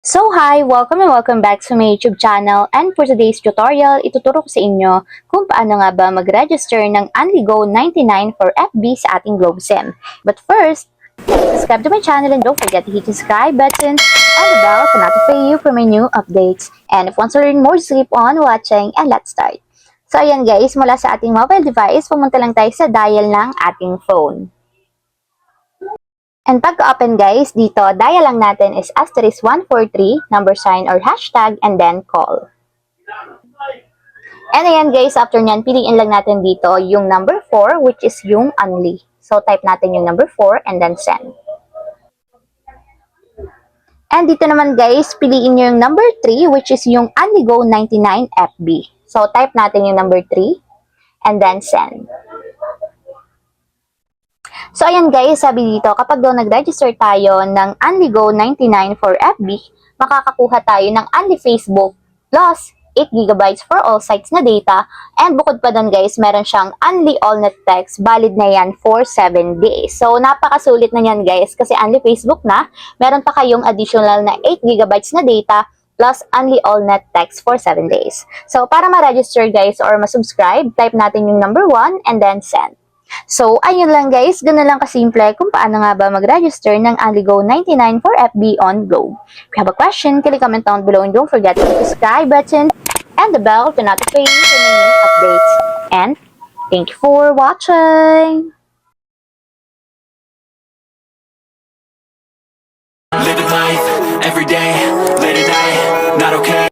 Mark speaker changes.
Speaker 1: So hi! Welcome and welcome back to my YouTube channel, and for today's tutorial, ituturo ko sa inyo kung paano nga ba mag-register ng UNLI GO99 for FB sa ating Globe SIM. But first, subscribe to my channel and don't forget to hit the subscribe button and the bell to notify you for my new updates. And if you want to learn more, just keep on watching and let's start. So ayan guys, mula sa ating mobile device, pumunta lang tayo sa dial ng ating phone. And pagka-open guys, dito, dial lang natin is *143, number sign or hashtag, and then call. And ayan guys, after nyan, piliin lang natin dito yung number 4, which is yung UNLI. So type natin yung number 4 and then send. And dito naman guys, piliin nyo yung number 3, which is yung UNLI GO99 FB. So type natin yung number 3 and then send. So, ayan guys, sabi dito, kapag daw nag-register tayo ng UNLI GO99 for FB, makakakuha tayo ng UNLI Facebook plus 8 GB for all sites na data. And bukod pa doon guys, meron siyang UNLI AllNet Text, valid na yan for 7 days. So, napakasulit na yan guys, kasi UNLI Facebook na, meron pa kayong additional na 8 GB na data plus UNLI AllNet Text for 7 days. So, para ma-register guys or ma-subscribe, type natin yung number 1 and then send. So, ayun lang guys, ganun lang kasimple kung paano nga ba mag-register ng UNLI GO99 for FB on Globe. If you have a question, click comment down below and don't forget to hit the subscribe button and the bell to notify you for my new updates. And thank you for watching!
Speaker 2: Living life, every day, late at night, not okay.